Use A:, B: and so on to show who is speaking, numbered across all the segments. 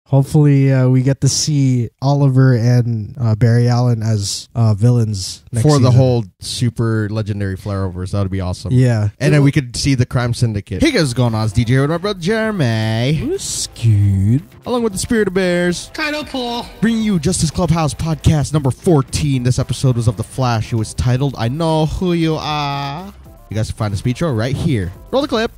A: Hopefully, we get to see Oliver and Barry Allen as villains next
B: for the
A: season.
B: whole super legendary flare-overs. That would be awesome.
A: Yeah.
B: And then we could see the crime syndicate. Hey guys, what's going on? It's DJ with my brother Jeremy.
A: What's good?
B: Along with the Spirit of Bears.
C: Kind of cool.
B: Bringing you Justice Clubhouse Podcast number 14. This episode was of The Flash. It was titled, I Know Who You Are. You guys can find the speedtro right here. Roll the clip.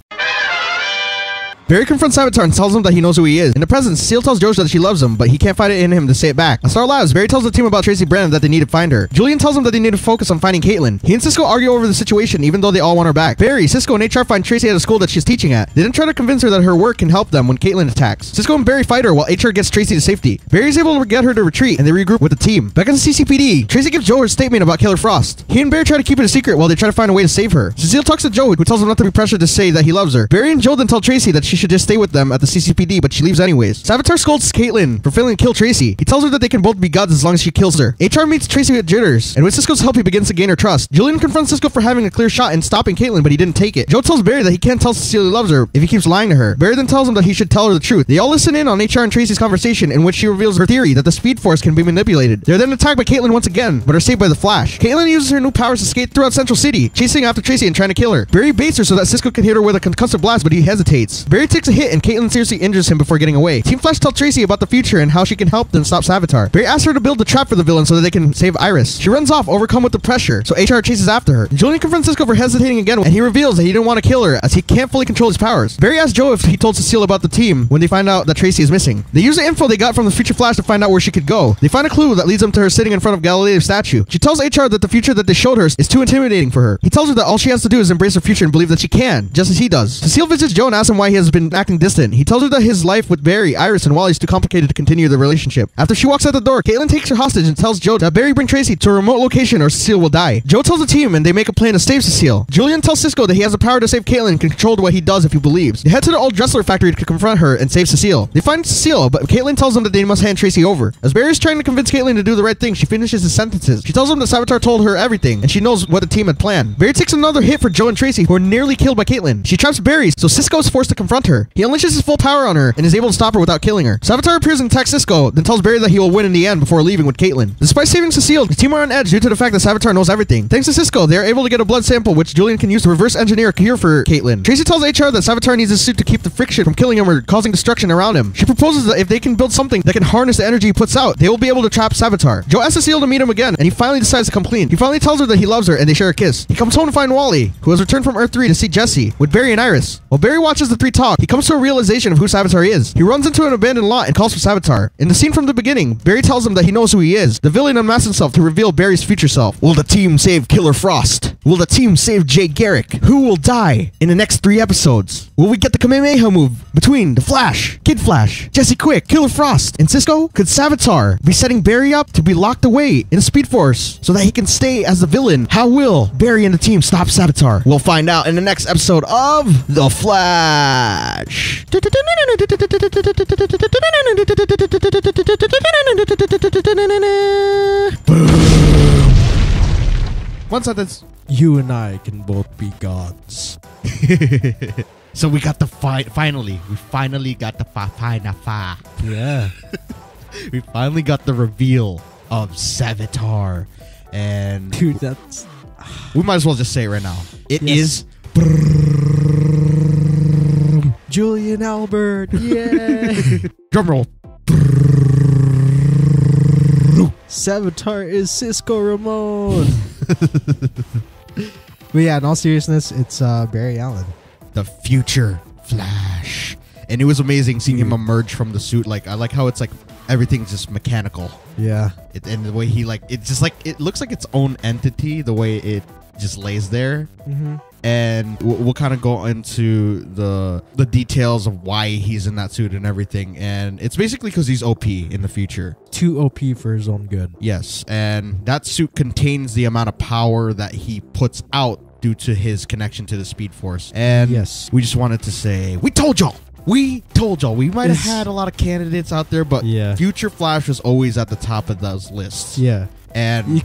B: Barry confronts Savitar and tells him that he knows who he is. In the present, Cecile tells Josh that she loves him, but he can't find it in him to say it back. On Star Labs, Barry tells the team about Tracy Brennan that they need to find her. Julian tells them that they need to focus on finding Caitlin. He and Cisco argue over the situation, even though they all want her back. Barry, Cisco, and HR find Tracy at a school that she's teaching at. They then try to convince her that her work can help them when Caitlin attacks. Cisco and Barry fight her while HR gets Tracy to safety. Barry's able to get her to retreat, and they regroup with the team. Back at the CCPD, Tracy gives Joe her statement about Killer Frost. He and Barry try to keep it a secret while they try to find a way to save her. Cecile talks to Joe, who tells him not to be pressured to say that he loves her. Barry and Joe then tell Tracy that she should just stay with them at the CCPD, but she leaves anyways. Savitar scolds Caitlin for failing to kill Tracy. He tells her that they can both be gods as long as she kills her. HR meets Tracy with jitters, and with Cisco's help, he begins to gain her trust. Julian confronts Cisco for having a clear shot and stopping Caitlin, but he didn't take it. Joe tells Barry that he can't tell Cecile he loves her if he keeps lying to her. Barry then tells him that he should tell her the truth. They all listen in on HR and Tracy's conversation, in which she reveals her theory that the Speed Force can be manipulated. They're then attacked by Caitlin once again, but are saved by the Flash. Caitlin uses her new powers to skate throughout Central City, chasing after Tracy and trying to kill her. Barry baits her so that Cisco can hit her with a concussive blast, but he hesitates. Barry takes a hit and Caitlin seriously injures him before getting away. Team Flash tells Tracy about the future and how she can help them stop Savitar. Barry asks her to build the trap for the villain so that they can save Iris. She runs off, overcome with the pressure, so HR chases after her. Julian confronts Cisco for hesitating again, and he reveals that he didn't want to kill her as he can't fully control his powers. Barry asks Joe if he told Cecile about the team when they find out that Tracy is missing. They use the info they got from the future Flash to find out where she could go. They find a clue that leads them to her sitting in front of Galileo's statue. She tells HR that the future that they showed her is too intimidating for her. He tells her that all she has to do is embrace her future and believe that she can, just as he does. Cecile visits Joe and asks him why he has been acting distant. He tells her that his life with Barry, Iris, and Wally is too complicated to continue the relationship. After she walks out the door, Caitlin takes her hostage and tells Joe that Barry bring Tracy to a remote location or Cecile will die. Joe tells the team and they make a plan to save Cecile. Julian tells Cisco that he has the power to save Caitlin and can control what he does if he believes. They head to the old Dressler factory to confront her and save Cecile. They find Cecile, but Caitlin tells them that they must hand Tracy over. As Barry is trying to convince Caitlin to do the right thing, she finishes his sentences. She tells him that Savitar told her everything, and she knows what the team had planned. Barry takes another hit for Joe and Tracy, who are nearly killed by Caitlin. She traps Barry, so Cisco is forced to confront her. He unleashes his full power on her and is able to stop her without killing her. Savitar appears and attacks Cisco, then tells Barry that he will win in the end before leaving with Caitlin. Despite saving Cecile, the team are on edge due to the fact that Savitar knows everything. Thanks to Cisco, they are able to get a blood sample which Julian can use to reverse engineer a cure for Caitlin. Tracy tells HR that Savitar needs his suit to keep the friction from killing him or causing destruction around him. She proposes that if they can build something that can harness the energy he puts out, they will be able to trap Savitar. Joe asks Cecile to meet him again, and he finally decides to come clean. He finally tells her that he loves her, and they share a kiss. He comes home to find Wally, who has returned from Earth 3 to see Jesse, with Barry and Iris. While Barry watches the three talk, he comes to a realization of who Savitar is. He runs into an abandoned lot and calls for Savitar. In the scene from the beginning, Barry tells him that he knows who he is. The villain unmasks himself to reveal Barry's future self. Will the team save Killer Frost? Will the team save Jay Garrick? Who will die in the next 3 episodes? Will we get the Kamehameha move between the Flash, Kid Flash, Jesse Quick, Killer Frost, and Cisco? Could Savitar be setting Barry up to be locked away in a Speed Force so that he can stay as the villain? How will Barry and the team stop Savitar? We'll find out in the next episode of The Flash. One sentence.
A: You and I can both be gods.
B: So we got the finally. We finally got the
A: Yeah.
B: We finally got the reveal of Savitar. And
A: Dude, that's...
B: we might as well just say it right now. It is
A: Julian Albert. Yay.
B: drum roll.
A: Savitar is Cisco Ramon. But yeah, in all seriousness, it's Barry Allen.
B: The future Flash. And it was amazing seeing him emerge from the suit. Like, I like how it's like everything's just mechanical.
A: Yeah.
B: And the way he it's just like, it looks like its own entity, the way it just lays there.
A: Mm-hmm.
B: And we'll kind of go into the details of why he's in that suit and everything. And it's basically because he's OP in the future.
A: Too OP for his own good.
B: Yes. And that suit contains the amount of power that he puts out due to his connection to the Speed Force. And
A: yes,
B: we just wanted to say, we told y'all. We told y'all. We might have had a lot of candidates out there, but Future Flash was always at the top of those lists.
A: Yeah.
B: And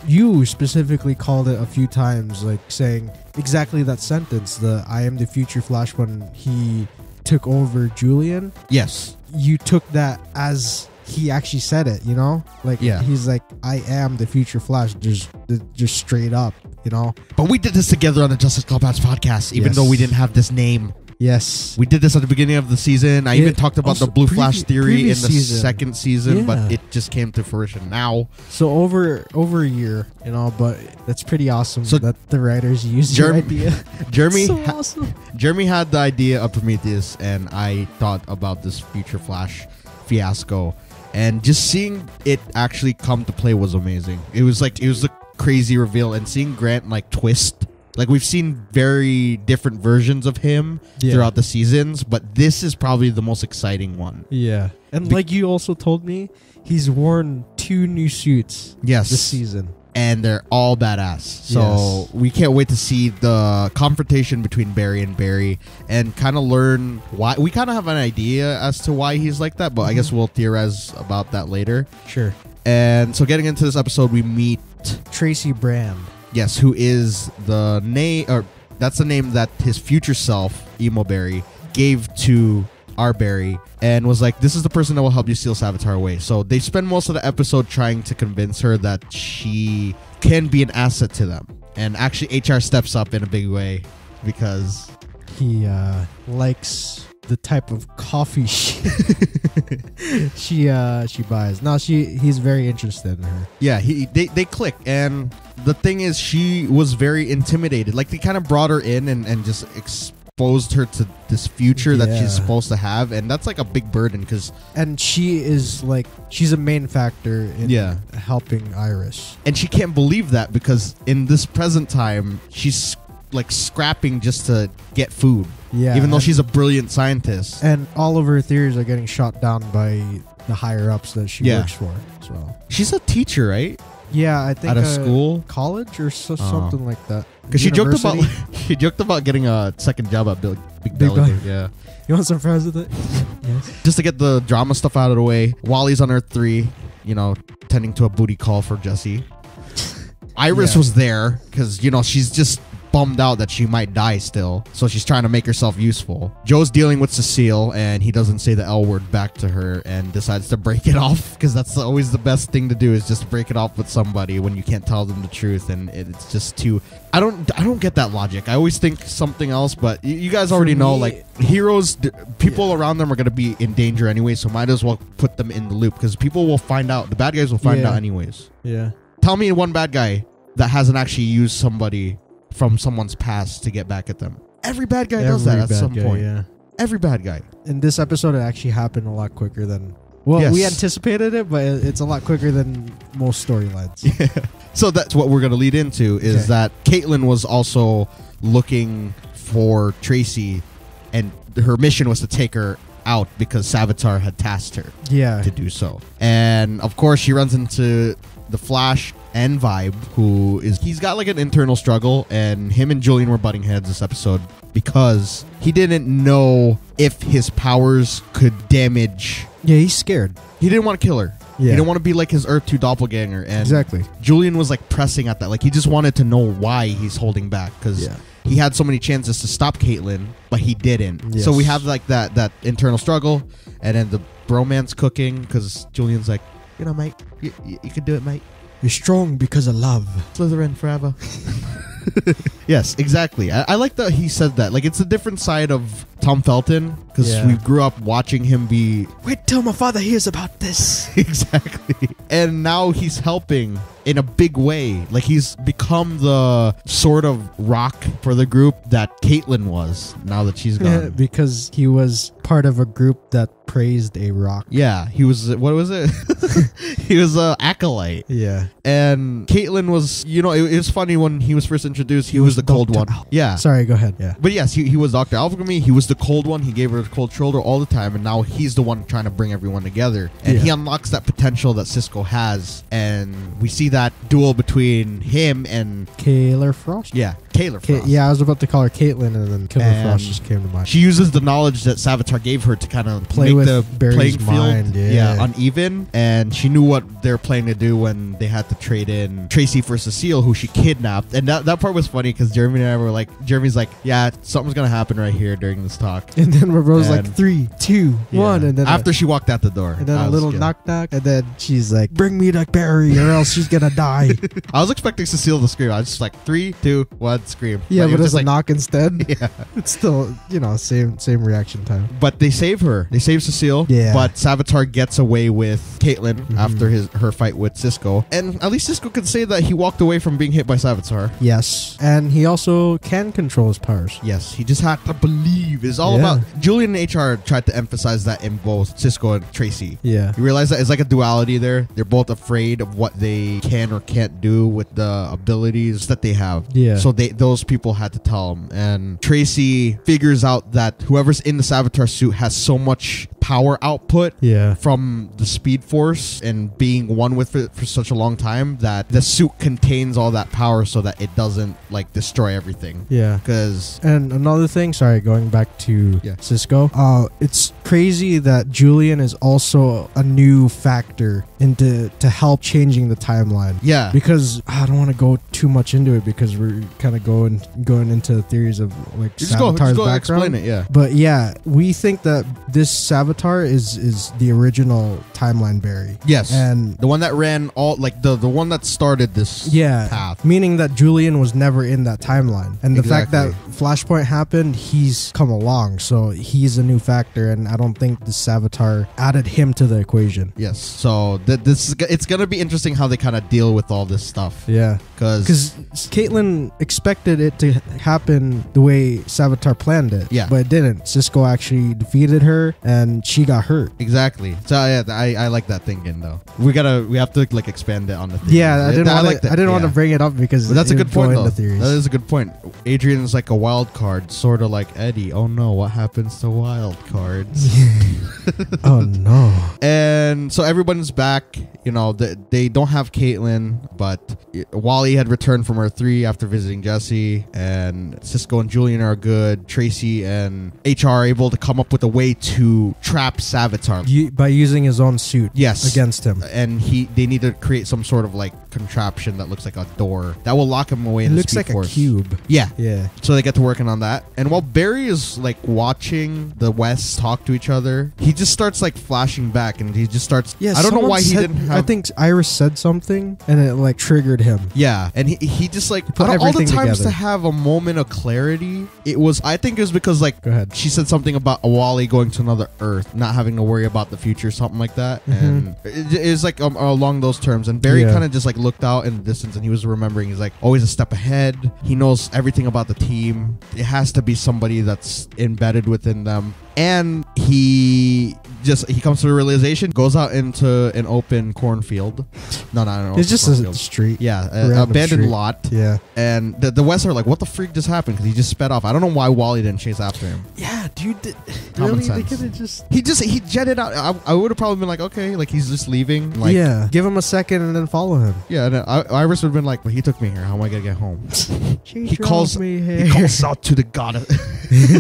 A: you specifically called it a few times, like saying exactly that sentence, the I am the future Flash, when he took over Julian.
B: Yes.
A: you took that as he actually said it, you know? Like,
B: Yeah.
A: he's like, I am the future Flash, just straight up, you know?
B: But we did this together on the Justice Clubhouse podcast, even
A: Yes.
B: though we didn't have this name.
A: Yes.
B: We did this at the beginning of the season. I even talked about the
A: also
B: Blue Flash theory in the
A: season.
B: second season, but
A: Yeah.
B: it just came to fruition now.
A: So over a year, you know, but that's pretty awesome
B: So
A: that the writers used your idea.
B: Jeremy,
A: So awesome.
B: Jeremy had the idea of Prometheus, and I thought about this future Flash fiasco, and just seeing it actually come to play was amazing. It was the crazy reveal, and seeing Grant like twist. Like, we've seen very different versions of him throughout the seasons, but this is probably the most exciting one.
A: Yeah. And like you also told me, he's worn 2 new suits this season.
B: And they're all badass. So we can't wait to see the confrontation between Barry and Barry and kind of learn why. We kind of have an idea as to why he's like that, but I guess we'll theorize about that later.
A: Sure.
B: And so getting into this episode, we meet
A: Tracy Brand.
B: Yes, who is the name, or that's the name that his future self, Emo Barry, gave to our Barry, and was like, this is the person that will help you steal Savitar away. So they spend most of the episode trying to convince her that she can be an asset to them. And actually HR steps up in a big way because
A: he likes the type of coffee she buys. No, he's very interested in her.
B: Yeah, they click, and the thing is, she was very intimidated. Like, they kind of brought her in and just exposed her to this future that she's supposed to have, and that's like a big burden
A: and she is like, she's a main factor in helping Iris,
B: and she can't believe that because in this present time she's like scrapping just to get food. Yeah, even though she's a brilliant scientist,
A: and all of her theories are getting shot down by the higher ups that she works for. So
B: she's a teacher, right?
A: Yeah, I think
B: at a school,
A: college, or something like that.
B: Because she joked about getting a second job at Big Belly. Yeah,
A: you want some fries with it? Yes.
B: Just to get the drama stuff out of the way. Wally's on Earth 3, tending to a booty call for Jesse. Iris was there because she's just bummed out that she might die still, so she's trying to make herself useful. Joe's dealing with Cecile, and he doesn't say the L word back to her and decides to break it off, because that's always the best thing to do, is just break it off with somebody when you can't tell them the truth. And it's just too, I don't get that logic. I always think something else, but you guys already know, like, heroes, people around them are going to be in danger anyway, so might as well put them in the loop, because people will find out. The bad guys will find out anyways.
A: Yeah.
B: Tell me one bad guy that hasn't actually used somebody from someone's past to get back at them. Every bad guy does that at some point. Yeah. Every bad guy.
A: In this episode, it actually happened a lot quicker than... Well, we anticipated it, but it's a lot quicker than most storylines.
B: Yeah. So that's what we're going to lead into, is that Caitlin was also looking for Tracy, and her mission was to take her out because Savitar had tasked her to do so. And of course, she runs into the Flash and Vibe, he's got like an internal struggle, and him and Julian were butting heads this episode because he didn't know if his powers could damage.
A: Yeah, he's scared.
B: He didn't want to kill her. Yeah. He didn't want to be like his Earth 2 doppelganger. And
A: exactly.
B: Julian was like pressing at that. Like, he just wanted to know why he's holding back, because he had so many chances to stop Caitlin, but he didn't. Yes. So we have like that internal struggle, and then the bromance cooking, because Julian's like, mate, you can do it, mate.
A: You're strong because of love.
B: Slytherin forever. Yes, exactly. I like that he said that. Like, it's a different side of Tom Felton, because we grew up watching him be...
A: Wait till my father hears about this.
B: Exactly. And now he's helping in a big way. Like, he's become the sort of rock for the group that Caitlin was, now that she's gone. Yeah,
A: because he was part of a group that praised a rock.
B: Yeah, he was... What was it? He was an acolyte.
A: Yeah.
B: And Caitlin was... it was funny when he was first introduced, he was the cold one. Yeah.
A: Sorry, go ahead. Yeah.
B: But yes, he was Dr. Alchemy. He was the cold one. He gave her the cold shoulder all the time, and now he's the one trying to bring everyone together. And he unlocks that potential that Cisco has, and we see that duel between him and...
A: Killer Frost?
B: Yeah. Taylor Frost.
A: Yeah, I was about to call her Caitlin, and then Killer Frost just came to mind.
B: She uses the knowledge that Savitar gave her to kind of
A: play
B: make
A: with
B: the
A: Barry's
B: playing field
A: mind,
B: uneven, and she knew what they were planning to do when they had to trade in Tracy for Cecile, who she kidnapped. And that part was funny because Jeremy and I were like, Jeremy's like, yeah, something's gonna happen right here during this talk.
A: And then Rose like 3, 2, 1, and then
B: after she walked out the door,
A: and then a little knock, and then she's like, bring me to Barry or else she's gonna die.
B: I was expecting Cecile to scream. I was just like 3, 2, 1, scream.
A: Yeah, but it's a knock instead.
B: Yeah,
A: it's still same reaction time.
B: But they save her. They save Cecile.
A: Yeah.
B: But Savitar gets away with Caitlin after her fight with Cisco, and at least Cisco can say that he walked away from being hit by Savitar.
A: Yes, and he also can control his powers.
B: Yes, he just had to believe. It's all about Julian and HR tried to emphasize that in both Cisco and Tracy.
A: Yeah,
B: you realize that it's like a duality there. They're both afraid of what they can or can't do with the abilities that they have.
A: Yeah,
B: so those people had to tell him, and Tracy figures out that whoever's in the Savitar suit has so much power output from the Speed Force and being one with it for such a long time that the suit contains all that power so that it doesn't like destroy everything.
A: Yeah. And another thing, sorry, going back to Cisco, it's crazy that Julian is also a new factor to help changing the timeline.
B: Yeah.
A: Because I don't want to go too much into it because we're kind of going into theories of like Savitar's background.
B: Explain it, yeah.
A: But yeah, we think that this Savitar is the original timeline Barry.
B: Yes.
A: And
B: the one that ran all like the one that started this path.
A: Meaning that Julian was never in that timeline. And the fact that Flashpoint happened, he's come along. So he's a new factor, and I don't think the Savitar added him to the equation.
B: Yes. So it's gonna be interesting how they kind of deal with all this stuff.
A: Yeah. Because Caitlin expected it to happen the way Savitar planned it.
B: Yeah.
A: But it didn't. Cisco actually defeated her, and she got hurt.
B: Exactly. So yeah, I like that thinking though. We have to like expand it on the theories.
A: Yeah, I didn't want to bring it up because
B: that's a good point though.
A: That
B: is a good point. Adrian is like a wild card, sort of like Eddie. Oh no, what happens to wild cards?
A: Oh no.
B: And so everyone's back. You know, they don't have Caitlin, but Wally had returned from her 3 after visiting Jesse, and Cisco and Julian are good. Tracy and HR are able to come up with a way to trap Savitar
A: by using his own suit.
B: Yes,
A: against him.
B: And they need to create some sort of like contraption that looks like a door that will lock him away. In the Speed Force.
A: A cube.
B: Yeah. So they get to working on that, and while Barry is like watching the West talk to each other, he just starts like flashing back, and he just starts. I don't know why he didn't have.
A: I think Iris said something, and it like triggered him.
B: Yeah, and he just like put all the times together. To have a moment of clarity. I think it was because like she said something about Wally going to another Earth, not having to worry about the future, something like that, and it's like along those terms. And Barry kind of just like looked out in the distance, and he was remembering he's like always a step ahead. He knows everything about the team. It has to be somebody that's embedded within them. And he comes to the realization, goes out into an open cornfield. No.
A: It's just a street.
B: Yeah, an abandoned lot.
A: Yeah.
B: And the West are like, what the freak just happened? Because he just sped off. I don't know why Wally didn't chase after him.
A: Yeah, dude.
B: Common sense. He jetted out. I would have probably been like, okay, like he's just leaving. Like,
A: yeah. Give him a second and then follow him.
B: Yeah, and Iris would have been like, well, he took me here. How am I going to get home?
A: He calls
B: out to the god.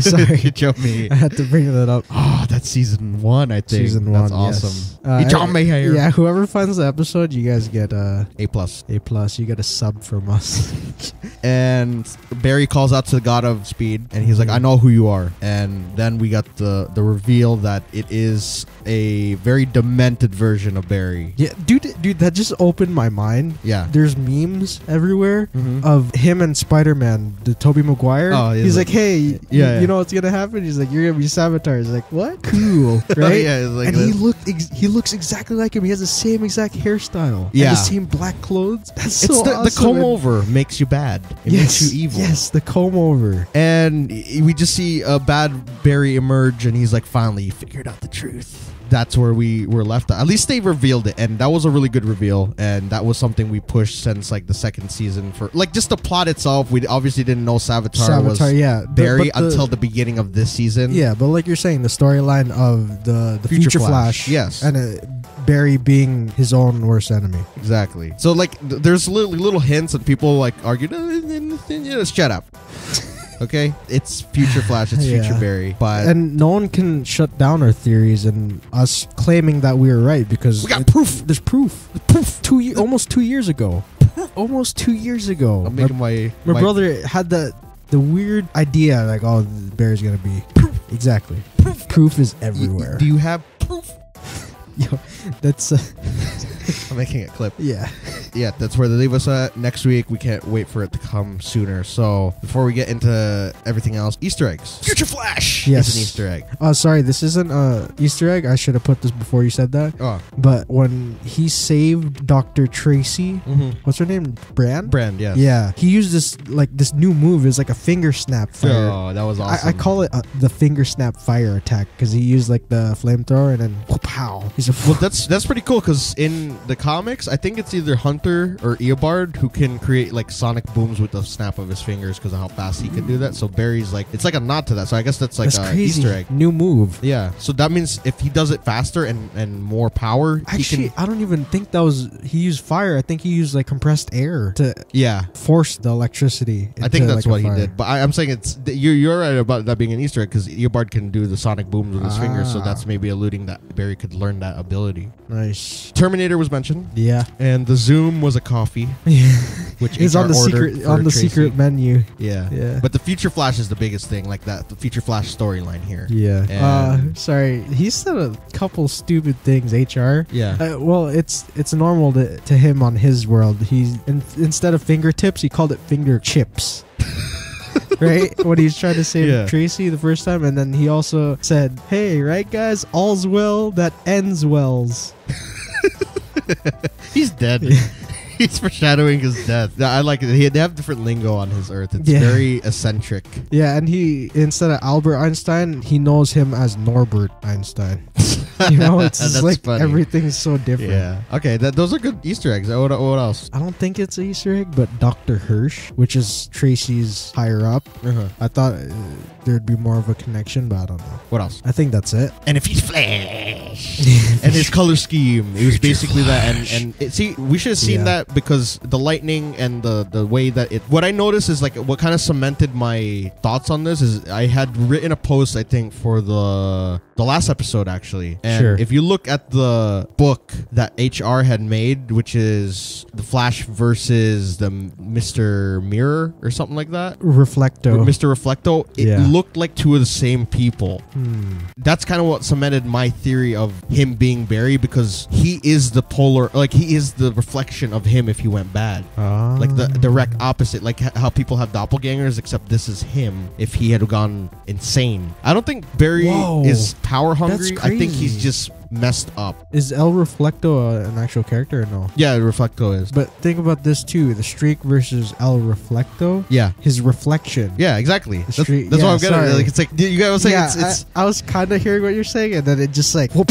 A: Sorry.
B: He jumped me.
A: I had to bring that up.
B: Oh, that's season 1, I think.
A: Season 1,
B: that's awesome.
A: Yes.
B: He jumped me here.
A: Yeah, whoever finds the episode, you guys get
B: A+.
A: A+. You get a sub from us.
B: And Barry calls out to the god of speed, and he's like, I know who you are. And then we got the reveal that it is a very demented version of Barry.
A: Yeah, dude, that just opened my mind.
B: Yeah.
A: There's memes everywhere of him and Spider-Man, the Tobey Maguire.
B: Oh,
A: he's like, hey, you know what's going to happen? He's like, you're going to be Savitar. He's like, what? Cool, right?
B: Yeah, like
A: and he looks exactly like him. He has the same exact hairstyle.
B: Yeah.
A: And the same black clothes. That's so awesome.
B: The comb over makes you bad. It makes you evil.
A: Yes, the comb over.
B: And we just see a bad Barry emerge, and he's like, finally, you figured out the truth. That's where we were left at least they revealed it, and that was a really good reveal, and that was something we pushed since like the second season for like just the plot itself. We obviously didn't know Savitar was Barry until the beginning of this season.
A: Yeah, but like you're saying, the storyline of the Future Flash,
B: yes,
A: and Barry being his own worst enemy.
B: Exactly. So like there's little hints, and people like argued in then just shut up. Okay, it's future Flash, it's future Barry, but
A: and no one can shut down our theories and us claiming that we were right because
B: we got proof.
A: There's proof. Almost 2 years ago. Almost 2 years ago.
B: I'm making my
A: brother had the weird idea like, oh, Barry's gonna be
B: proof.
A: Exactly. Proof is everywhere.
B: Do you have proof?
A: Yo, that's
B: I'm making a clip.
A: Yeah.
B: Yeah, that's where they leave us at. Next week, we can't wait for it to come sooner. So, before we get into everything else, Easter eggs. Future Flash
A: is
B: an Easter egg.
A: Oh, sorry, this isn't a Easter egg. I should have put this before you said that.
B: Oh.
A: But when he saved Dr. Tracy, what's her name? Brand, yeah. Yeah. He used this new move. It's like a finger snap fire.
B: Oh, that was awesome.
A: I call it the finger snap fire attack because he used like the flamethrower and then pow.
B: Well, that's pretty cool because in the comics, I think it's either Hunter or Eobard who can create like sonic booms with the snap of his fingers because of how fast he can do that. So Barry's like, it's like a nod to that. So I guess that's like an Easter egg.
A: New move.
B: Yeah. So that means if he does it faster and more power,
A: actually, I don't even think he used fire. I think he used like compressed air to force the electricity.
B: I think that's what he did. But I'm saying you're right about that being an Easter egg because Eobard can do the sonic booms with his fingers. So that's maybe alluding that Barry could learn that ability.
A: Nice.
B: Terminator was mentioned.
A: Yeah.
B: And the Zoom was a coffee. Which
A: is on the secret menu.
B: Yeah. But the Future Flash is the biggest thing, like that. The Future Flash storyline here.
A: Yeah. Sorry, he said a couple stupid things. HR.
B: Yeah.
A: Well, it's normal to him on his world. He's instead of fingertips, he called it finger chips. Right? When he's trying to save Tracy the first time, and then he also said, "Hey, right, guys, all's well that ends wells."
B: He's dead. He's foreshadowing his death. I like it. They have different lingo on his Earth. It's very eccentric. Yeah, and he, instead of Albert Einstein, he knows him as Norbert Einstein. You know, it's just like funny. Everything's so different. Yeah. Okay, those are good Easter eggs. What else? I don't think it's an Easter egg, but Dr. Hirsch, which is Tracy's higher up. I thought there'd be more of a connection, but I don't know. What else? I think that's it. And if he's Flash, and his color scheme, it was basically that. And see, we should have seen that because the lightning and the way that it. What I noticed is like what kind of cemented my thoughts on this is I had written a post, I think, for the last episode actually. And if you look at the book that HR had made, which is the Flash versus the Mr. Mirror or something like that. Reflecto. Mr. Reflecto. It looked like two of the same people. That's kind of what cemented my theory of him being Barry because he is the polar, like he is the reflection of him if he went bad. Like the direct opposite, like how people have doppelgangers, except this is him if he had gone insane. I don't think Barry is power hungry. I think he's just messed up. Is El Reflecto an actual character or no? Yeah, Reflecto is. But think about this too. The Streak versus El Reflecto. Yeah. His reflection. Yeah, exactly. That's what I'm getting at. Like, it's like, you guys were saying I was kind of hearing what you're saying and then it just like whoop,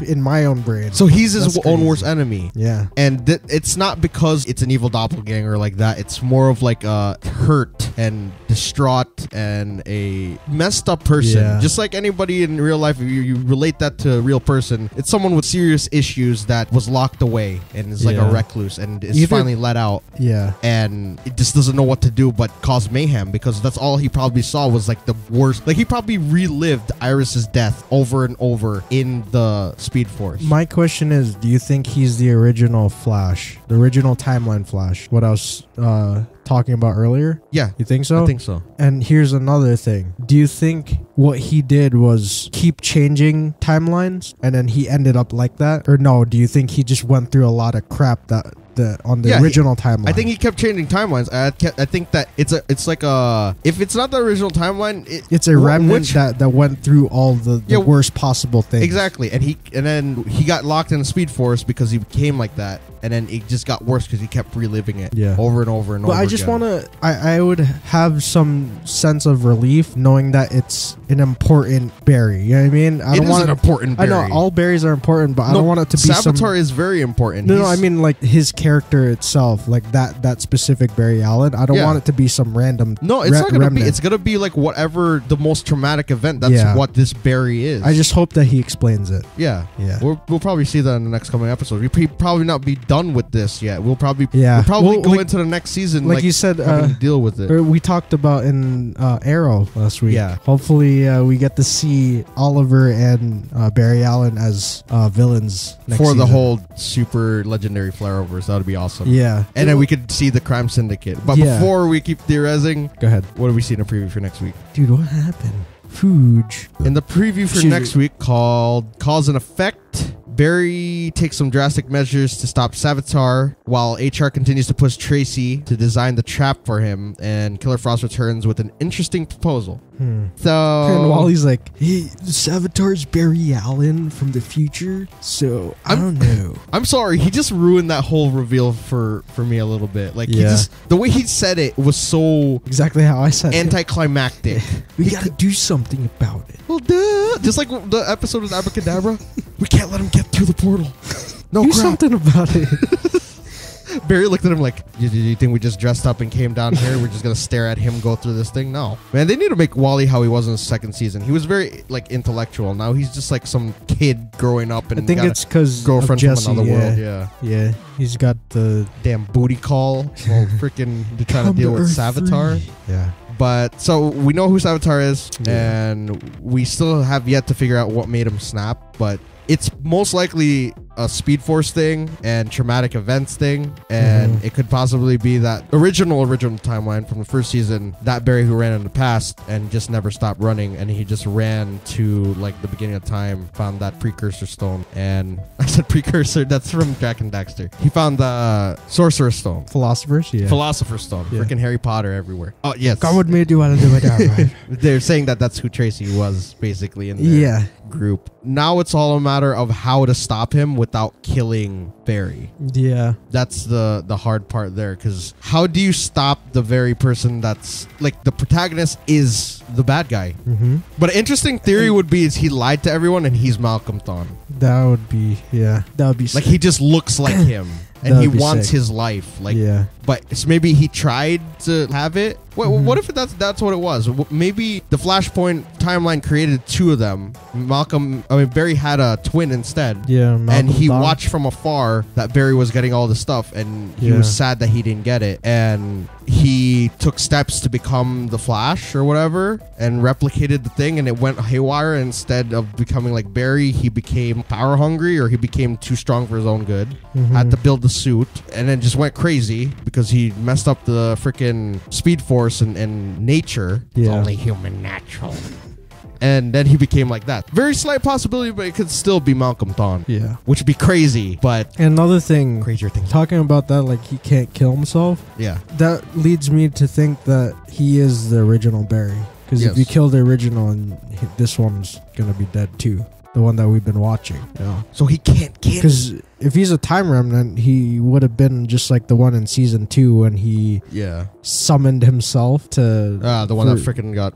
B: in my own brain. So he's his own worst enemy. Yeah. And it's not because it's an evil doppelganger like that. It's more of like a hurt and distraught and a messed up person. Yeah. Just like anybody in real life, if you relate that to a real person, it's someone with serious issues that was locked away and is like a recluse and is finally let out. Yeah. And it just doesn't know what to do but cause mayhem because that's all he probably saw was like the worst. Like he probably relived Iris's death over and over in the Speed Force. My question is, do you think he's the original Flash? The original timeline Flash? What I was talking about earlier? Yeah. You think so? I think so. And here's another thing. Do you think what he did was keep changing timelines and then he ended up like that? Or no, do you think he just went through a lot of crap that on the original timeline? I think he kept changing timelines. I think that it's like a, if it's not the original timeline, it's a remnant that went through all the worst possible things. Exactly. And then he got locked in the Speed Force because he became like that. And then it just got worse because he kept reliving it over and over and over again. But I just want to, I would have some sense of relief knowing that it's an important Barry. You know what I mean? It is an important Barry. I know all Barrys are important, but I don't want it to be Savitar is very important. No, I mean like his character itself, like that specific Barry Allen. I don't want it to be some random. No, it's not going to be. It's going to be like whatever the most traumatic event. That's what this Barry is. I just hope that he explains it. Yeah. We'll probably see that in the next coming episode. He'll probably not be done with this yet. We'll probably
A: Well,
B: go into the next season
A: like you said,
B: having to deal with it.
A: We talked about in Arrow last week.
B: Yeah.
A: Hopefully we get to see Oliver and Barry Allen as villains next
B: for the
A: season.
B: whole super legendary flare-overs. That would be awesome.
A: Yeah.
B: And then we could see the crime syndicate. But before we keep theorizing,
A: go ahead.
B: What do we see in a preview for next week?
A: Dude, what happened? Fuge.
B: In the preview for next week called Cause and Effect, Barry takes some drastic measures to stop Savitar while HR continues to push Tracy to design the trap for him, and Killer Frost returns with an interesting proposal. So,
A: and Wally's like, hey, Savitar's Barry Allen from the future, so I don't know.
B: I'm sorry, he just ruined that whole reveal for me a little bit. Like, the way he said it was so
A: exactly how I said
B: anticlimactic.
A: We gotta do something about it.
B: Well, duh. Just like the episode of Abracadabra, we can't let him get through the portal. No,
A: do something about it.
B: Barry looked at him like, you think we just dressed up and came down here? We're just going to stare at him go through this thing? No. Man, they need to make Wally how he was in the second season. He was very, like, intellectual. Now he's just like some kid growing up and
A: I think it's because
B: girlfriend
A: Jesse,
B: from another world.
A: Yeah, he's got the
B: damn booty call while freaking trying to deal with Savitar.
A: 3. Yeah.
B: But so we know who Savitar is, and we still have yet to figure out what made him snap, but it's most likely a Speed Force thing and traumatic events thing, and it could possibly be that original timeline from the first season, that Barry who ran in the past and just never stopped running, and he just ran to like the beginning of time, found that precursor stone, and I said precursor, that's from Jack and Daxter. He found the Sorcerer's Stone.
A: Philosopher's Stone.
B: Freaking Harry Potter everywhere. Oh, yes.
A: God would made you want to do it, right?
B: They're saying that that's who Tracy was basically in their group. Now it's all a matter of how to stop him without killing Barry. Yeah. That's the hard part there, because how do you stop the very person that's like the protagonist is the bad guy? But an interesting theory would be is he lied to everyone and he's Malcolm Thon.
A: That would be sick.
B: Like he just looks like him. And he wants his life, like, but it's maybe he tried to have it. What if that's what it was? Maybe the Flashpoint timeline created two of them. Barry had a twin instead. Yeah, and he watched from afar that Barry was getting all the stuff, and he was sad that he didn't get it, and he took steps to become the Flash or whatever, and replicated the thing, and it went haywire. Instead of becoming like Barry, he became power hungry, or he became too strong for his own good. Had to build the suit, and then just went crazy because he messed up the freaking Speed Force and nature. It's only human natural. And then he became like that. Very slight possibility, but it could still be Malcolm Thon. Yeah. Which would be crazy, but...
A: And another thing...
B: Crazier thing.
A: Talking about that, like, he can't kill himself. Yeah. That leads me to think that he is the original Barry. Because if you kill the original, and this one's going to be dead too. The one that we've been watching. You know?
B: So he can't kill...
A: Because if he's a time remnant, he would have been just like the one in season 2 when he summoned himself to...
B: the one that freaking got...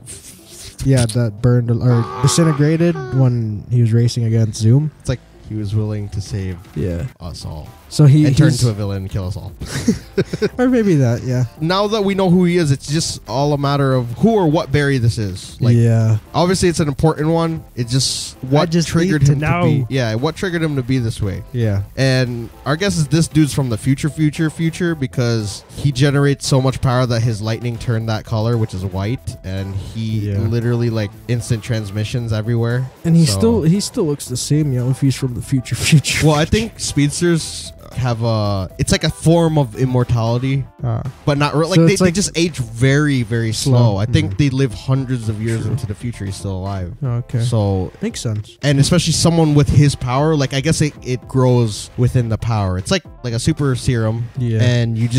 A: Yeah, that burned or disintegrated when he was racing against Zoom.
B: It's like he was willing to save us all.
A: So he
B: turned into a villain and kill us all.
A: Or maybe that,
B: Now that we know who he is, it's just all a matter of who or what Barry this is. Like, obviously it's an important one. It's just what triggered him to be. Yeah, what triggered him to be this way. Yeah. And our guess is this dude's from the future because he generates so much power that his lightning turned that color, which is white, and he literally like instant transmissions everywhere.
A: And he still looks the same, if he's from the future.
B: Well, I think speedsters have it's like a form of immortality, but not like they just age very, very slow. I think they live hundreds of years into the future. He's still alive.
A: Okay,
B: so
A: makes sense.
B: And especially someone with his power, like I guess it grows within the power. It's like a super serum, and you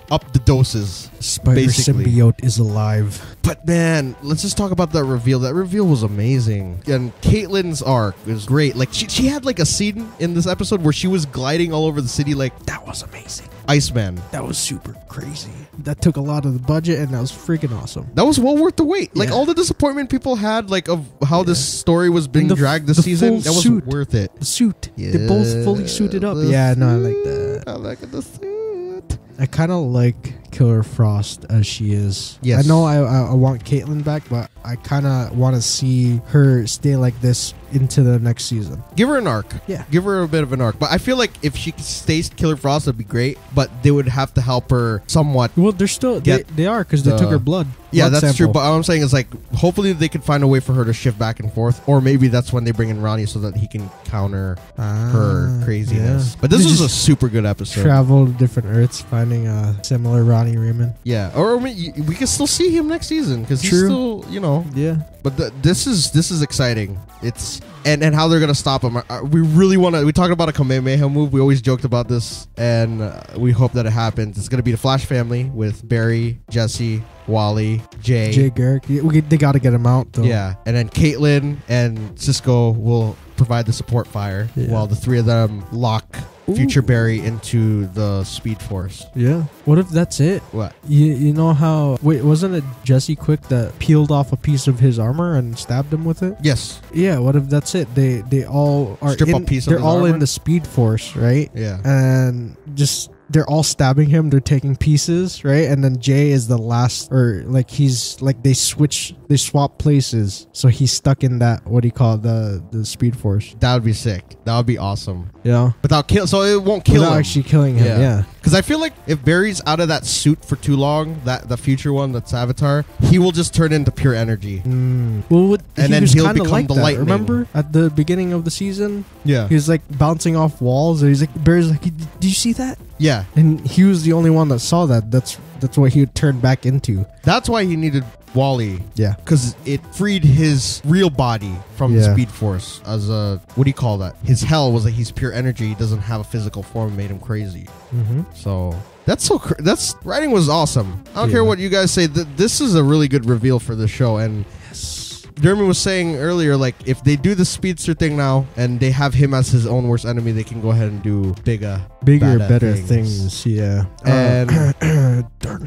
B: up the doses.
A: Spider symbiote is alive.
B: But man, let's just talk about that reveal. That reveal was amazing, and Caitlyn's arc was great. Like she had like a scene in this episode where she was gliding all over the city. Like,
A: that was amazing.
B: Iceman.
A: That was super crazy. That took a lot of the budget, and that was freaking awesome.
B: That was well worth the wait. Like all the disappointment people had, like of how this story was being dragged this season, that was worth it.
A: The suit. They both fully suited up. Yeah, no, I like that.
B: I like the suit.
A: I kind of like Killer Frost as she is.
B: Yes.
A: I know I want Caitlyn back, but I kind of want to see her stay like this into the next season.
B: Give her an arc.
A: Yeah.
B: Give her a bit of an arc. But I feel like if she stays Killer Frost, that'd be great. But they would have to help her somewhat.
A: Well, they're still they are because they took her blood.
B: Yeah, that's
A: sample.
B: true. But all I'm saying is like, hopefully they could find a way for her to shift back and forth, or maybe that's when they bring in Ronnie so that he can counter her craziness. Yeah. But this was a super good episode.
A: Travel to different Earths, finding a similar Ronnie Raymond.
B: Yeah, or I mean, we can still see him next season because he's still,
A: Yeah.
B: But this is exciting. It's and how they're gonna stop him. We really want to. We talked about a Kamehameha move. We always joked about this, and we hope that it happens. It's gonna be the Flash family with Barry, Jesse, Wally, Jay
A: Garrick. They got to get him out though.
B: Yeah, and then Caitlin and Cisco will provide the support fire while the three of them lock Future Barry into the Speed Force.
A: Yeah. What if that's it?
B: What?
A: You know how... Wait, wasn't it Jesse Quick that peeled off a piece of his armor and stabbed him with it?
B: Yes.
A: Yeah, what if that's it? They all are
B: Strip a piece of
A: they're
B: his
A: all
B: armor?
A: in the Speed Force, right?
B: Yeah.
A: And just... They're all stabbing him. They're taking pieces, right? And then Jay is the last, or like he's like they swap places, so he's stuck in that. What do you call it? The Speed Force?
B: That would be sick. That would be awesome.
A: Yeah,
B: without kill, so it won't kill him.
A: Actually killing him. Yeah,
B: because I feel like if Barry's out of that suit for too long, that the future one, that's Savitar, he will just turn into pure energy.
A: Well,
B: and then he'll become like the lightning.
A: Remember at the beginning of the season?
B: Yeah,
A: he was like bouncing off walls. And he's like, Barry's like, did you see that?
B: Yeah,
A: and he was the only one that saw that. That's what he would turn back into.
B: That's why he needed Wally.
A: Yeah,
B: because it freed his real body from the Speed Force. As a, what do you call that? His hell was that he's pure energy. He doesn't have a physical form. Made him crazy. So that's writing was awesome. I don't care what you guys say. This is a really good reveal for the show. And Jeremy was saying earlier, like, if they do the speedster thing now and they have him as his own worst enemy, they can go ahead and do bigger,
A: better things. Yeah.
B: And
A: Darn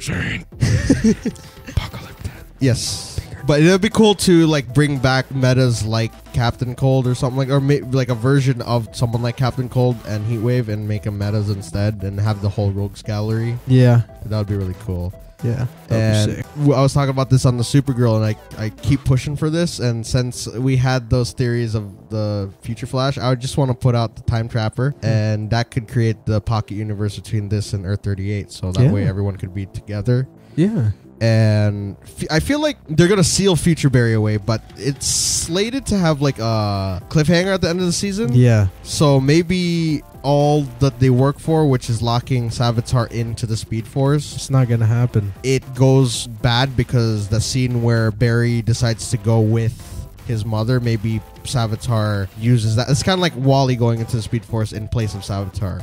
A: Apocalypse.
B: Yes. But it'd be cool to like bring back metas like Captain Cold or something like, or like a version of someone like Captain Cold and Heatwave and make them metas instead and have the whole rogues gallery.
A: Yeah.
B: That would be really cool.
A: Yeah,
B: and I was talking about this on the Supergirl, and I keep pushing for this. And since we had those theories of the Future Flash, I would just want to put out the Time Trapper, and that could create the pocket universe between this and Earth 38, so that way everyone could be together.
A: Yeah.
B: And I feel like they're gonna seal Future Barry away, but it's slated to have like a cliffhanger at the end of the season.
A: Yeah.
B: So maybe all that they work for, which is locking Savitar into the Speed Force,
A: it's not gonna happen.
B: It goes bad because the scene where Barry decides to go with his mother, maybe Savitar uses that. It's kind of like Wally going into the Speed Force in place of Savitar.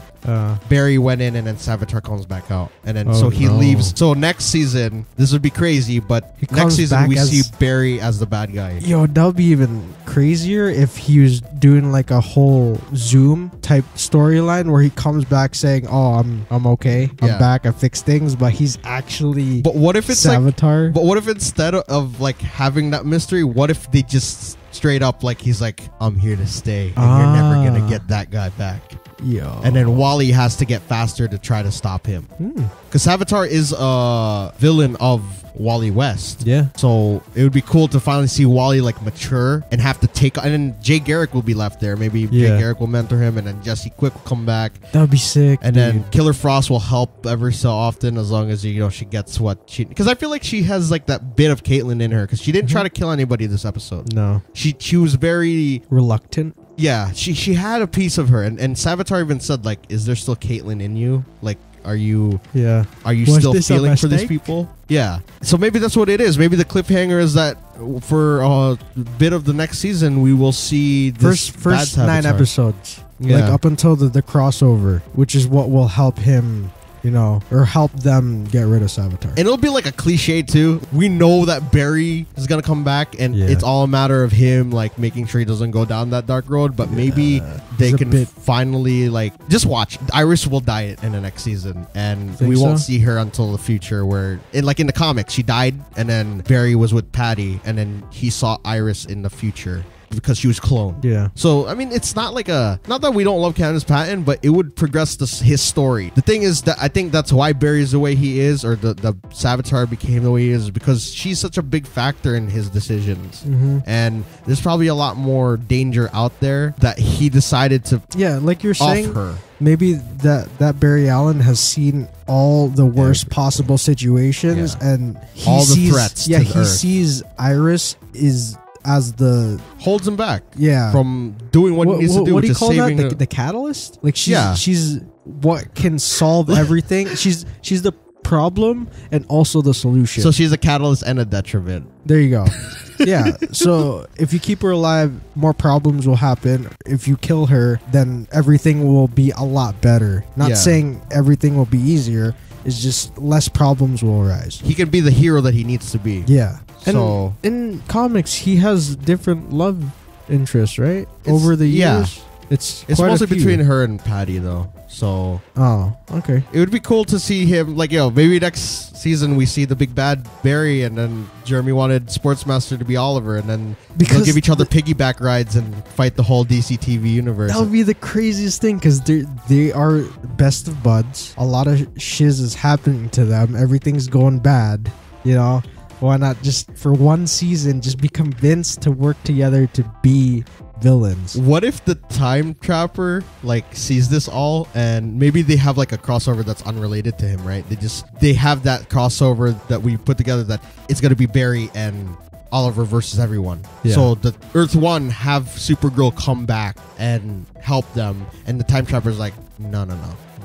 B: Barry went in and then Savitar comes back out. And then so he leaves. So next season, this would be crazy, but next season we see Barry as the bad guy.
A: Yo, that would be even crazier if he was doing like a whole Zoom type storyline where he comes back saying, "Oh, I'm okay. I'm back. I fixed things," but he's actually
B: But what if it's
A: Savitar?
B: But what if instead of like having that mystery, what if they just straight up like he's like, "I'm here to stay and you're never going to get that guy back."
A: Yo.
B: And then Wally has to get faster to try to stop him. Because Savitar is a villain of Wally West.
A: Yeah.
B: So it would be cool to finally see Wally like mature and have to take... And then Jay Garrick will be left there. Maybe Jay Garrick will mentor him, and then Jesse Quick will come back.
A: That would be sick.
B: And then Killer Frost will help every so often, as long as, you know, she gets what she... Because I feel like she has like that bit of Caitlyn in her, because she didn't try to kill anybody this episode.
A: No.
B: She was very...
A: reluctant.
B: Yeah, she had a piece of her, and Savitar even said, like, is there still Caitlyn in you? Like, are you still feeling for these people? Yeah. So maybe that's what it is. Maybe the cliffhanger is that for a bit of the next season, we will see this
A: first 9 episodes. Like up until the crossover, which is what will help him, you know, or help them get rid of Savitar.
B: And it'll be like a cliche too. We know that Barry is gonna come back, and it's all a matter of him like making sure he doesn't go down that dark road. But maybe they can finally like just watch. Iris will die in the next season, and we won't see her until the future. Where in the comics, she died, and then Barry was with Patty, and then he saw Iris in the future. because she was cloned.
A: Yeah.
B: So, I mean, it's not like not that we don't love Candace Patton, but it would progress his story. The thing is that I think that's why Barry's the way he is, or the Savitar became the way he is, because she's such a big factor in his decisions. And there's probably a lot more danger out there that he decided to
A: like you're saying,
B: her.
A: Maybe that Barry Allen has seen all the worst possible situations, and he
B: all the
A: sees,
B: threats
A: yeah,
B: to
A: he
B: Earth.
A: sees Iris is as the
B: holds him back
A: yeah
B: from doing what he needs to do,
A: what do you
B: which is
A: call
B: saving
A: that? The catalyst? Like she's what can solve everything. she's the problem and also the solution.
B: So she's a catalyst and a detriment.
A: There you go. Yeah. So if you keep her alive, more problems will happen. If you kill her, then everything will be a lot better. Not saying everything will be easier. It's just less problems will arise.
B: He can be the hero that he needs to be.
A: Yeah.
B: So
A: in comics, he has different love interests, right? Over the years. It's
B: mostly between her and Patty, though. So
A: okay.
B: It would be cool to see him, like, maybe next season we see the big bad Barry, and then Jeremy wanted Sportsmaster to be Oliver, and then they'll give each other piggyback rides and fight the whole DC TV universe.
A: That would be the craziest thing, because they are best of buds. A lot of shiz is happening to them. Everything's going bad, Why not just for one season just be convinced to work together to be villains?
B: What if the time trapper sees this all, and maybe they have a crossover that's unrelated to him, right? They have that crossover that we put together that it's going to be Barry and Oliver versus everyone. Yeah. So the Earth One have Supergirl come back and help them, and the time trapper's like, no.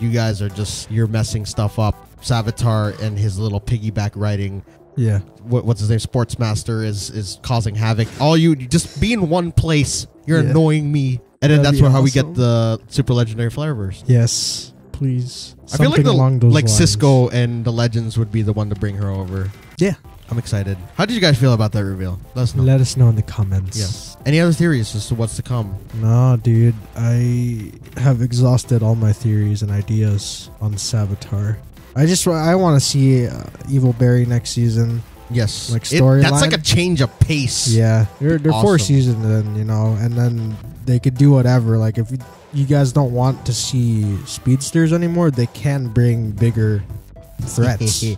B: You guys are you're messing stuff up. Savitar and his little piggyback riding.
A: Yeah.
B: What's his name? Sportsmaster is causing havoc. All you just be in one place. You're annoying me. And then that's how we get the Super Legendary Flareverse.
A: Yes. Please.
B: I feel like Cisco and the Legends would be the one to bring her over.
A: Yeah.
B: I'm excited. How did you guys feel about that reveal?
A: Let us know in the comments.
B: Yes. Any other theories as to what's to come?
A: No, dude. I have exhausted all my theories and ideas on Savitar. I want to see Evil Barry next season.
B: Yes.
A: Storyline.
B: That's like a change of pace.
A: Yeah. They're awesome. 4 seasons then, and then they could do whatever. If you guys don't want to see speedsters anymore, they can bring bigger threats. They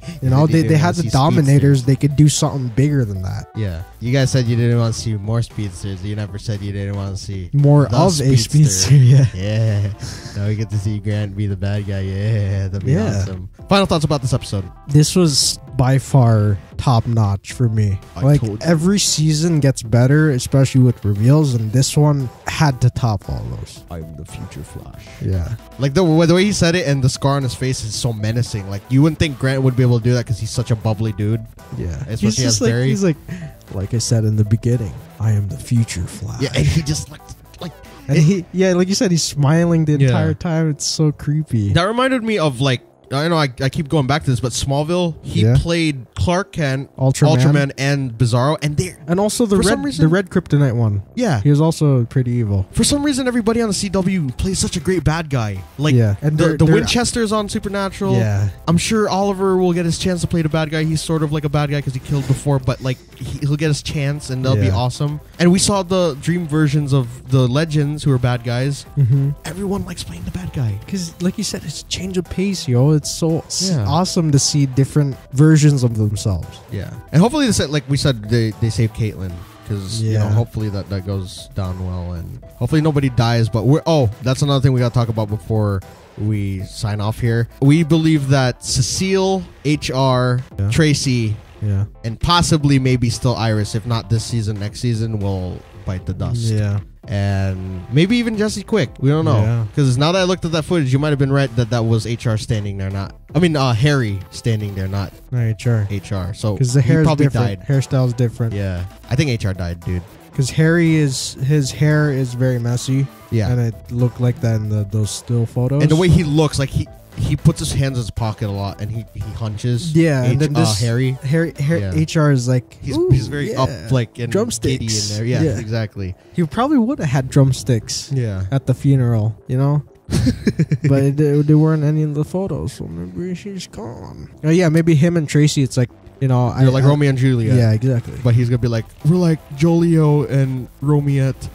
A: had the Dominators. Speedsters. They could do something bigger than that.
B: Yeah. You guys said you didn't want to see more speedsters. You never said you didn't want to see
A: more of a speedster. Yeah.
B: Yeah. Now we get to see Grant be the bad guy. Yeah. That'd be awesome. Final thoughts about this episode.
A: This was by far top notch for me. Every season gets better, especially with reveals, and this one had to top all those.
B: I'm the future Flash.
A: Yeah.
B: The way he said it and the scar on his face is so menacing. You wouldn't think Grant would be able to do that because he's such a bubbly dude.
A: Yeah.
B: Especially as Barry.
A: He's like I said in the beginning, I am the future Flash.
B: Yeah, and he just
A: and like you said, he's smiling the entire time. It's so creepy.
B: That reminded me of I know I keep going back to this, but Smallville, he played Clark Kent, Ultraman, and Bizarro, and also the red Kryptonite one. Yeah, he was also pretty evil. For some reason, everybody on the CW plays such a great bad guy. And the Winchesters on Supernatural. Yeah, I'm sure Oliver will get his chance to play the bad guy. He's sort of like a bad guy because he killed before, but he'll get his chance, and they'll be awesome. And we saw the dream versions of the Legends who are bad guys. Mm-hmm. Everyone likes playing the bad guy
A: because, like you said, it's a change of pace, yo. It's so awesome to see different versions of themselves.
B: Yeah. And hopefully, like we said, they save Caitlin. Because, hopefully that goes down well. And hopefully nobody dies. But that's another thing we got to talk about before we sign off here. We believe that Cecile, HR, Tracy, and possibly maybe still Iris, if not this season, next season, will bite the dust. Yeah. And maybe even Jesse Quick. We don't know. Because now that I looked at that footage, you might have been right that was HR standing there, Harry standing there, not HR. So
A: because the hair is
B: probably
A: different.
B: Died.
A: Hairstyle's different.
B: Yeah. I think HR died, dude.
A: Because his hair is very messy. Yeah. And it looked like that in those still photos.
B: And the way he looks, he puts his hands in his pocket a lot and he hunches.
A: Yeah, and then this
B: Harry
A: HR is
B: he's very up and
A: drumsticks
B: giddy in there. Yeah, exactly.
A: He probably would have had drumsticks. Yeah. At the funeral, but there weren't any in the photos, so maybe she's gone. Oh yeah, maybe him and Tracy. It's You know,
B: You're like Romeo and Juliet.
A: Yeah, exactly.
B: But he's gonna be like, we're like Jolio and Romiette.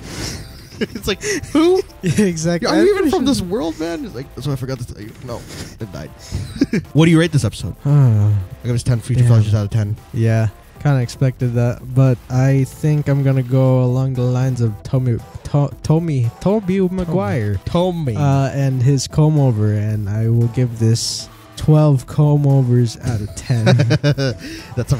B: It's like, who?
A: Yeah, exactly.
B: Are you even from this world, man? It's like, so I forgot to tell you. No, it died. What do you rate this episode? I give this 10 feature flashes out of 10.
A: Yeah, kind of expected that, but I think I'm gonna go along the lines of Tobey Maguire, and his comb over, and I will give this 12 comb overs out of 10.
B: That's a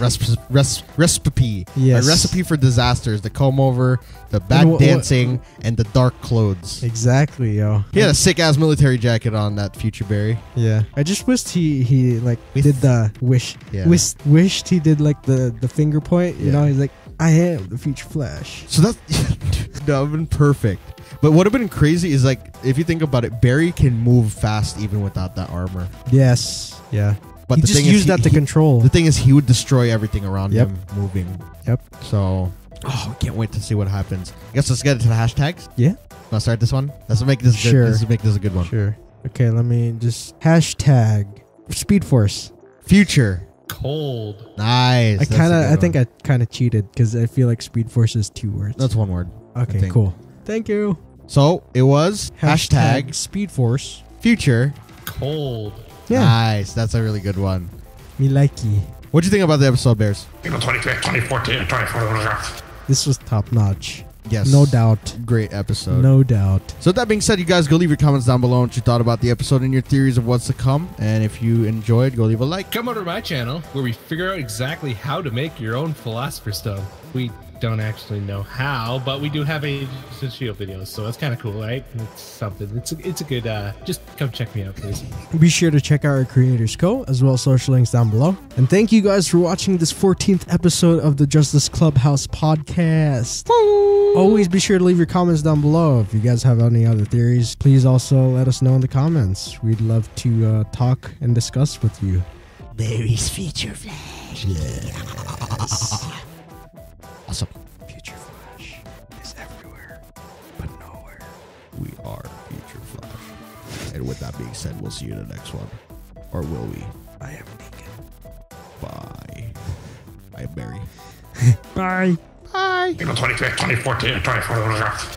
B: recipe.
A: Yes.
B: A recipe for disasters. The comb over, the bad dancing, and the dark clothes.
A: Exactly, yo.
B: He had a sick ass military jacket on, that Future Barry.
A: Yeah. I just wished he like did the wish.
B: Yeah.
A: Wished he did like the finger point. You know, he's like, I am the Future Flash.
B: So that would have been perfect. But what would have been crazy is, like, if you think about it, Barry can move fast even without that armor.
A: Yes. Yeah.
B: But
A: he just used that to control.
B: The thing is, he would destroy everything around him moving.
A: Yep.
B: So, I can't wait to see what happens. I guess let's get into the hashtags.
A: Yeah.
B: Let's start this one. Let's make this good. Let's make this a good one.
A: Sure. Okay, let me just hashtag Speed Force.
B: Future.
C: Cold.
B: Nice.
A: I think I kind of cheated because I feel like Speed Force is 2 words.
B: That's 1 word.
A: Okay, cool. Thank you.
B: So it was hashtag
A: Speed Force.
B: Future.
C: Cold.
A: Yeah.
B: Nice. That's a really good one.
A: Me likey.
B: What'd you think about the episode, Bears?
C: 2014, 2014.
A: This was top notch.
B: Yes.
A: No doubt.
B: Great episode.
A: No doubt.
B: So with that being said, you guys go leave your comments down below what you thought about the episode and your theories of what's to come. And if you enjoyed, go leave a like.
C: Come over to my channel where we figure out exactly how to make your own Philosopher's Stone. We don't actually know how, but we do have a tutorial videos, so that's kind of cool, right? It's something. It's a good. Just come check me out, please. Be
A: sure to check out our creators' co as well as social links down below. And thank you guys for watching this 14th episode of the Justice Clubhouse Podcast. Always be sure to leave your comments down below. If you guys have any other theories, please also let us know in the comments. We'd love to talk and discuss with you.
B: Barry's Future Flash. Yes. Awesome.
A: Future Flash is everywhere, but nowhere.
B: We are Future Flash. And with that being said, we'll see you in the next one. Or will we?
A: I am naked.
B: Bye. I am Barry.
A: Bye.
B: Bye.
C: 2014, 2014.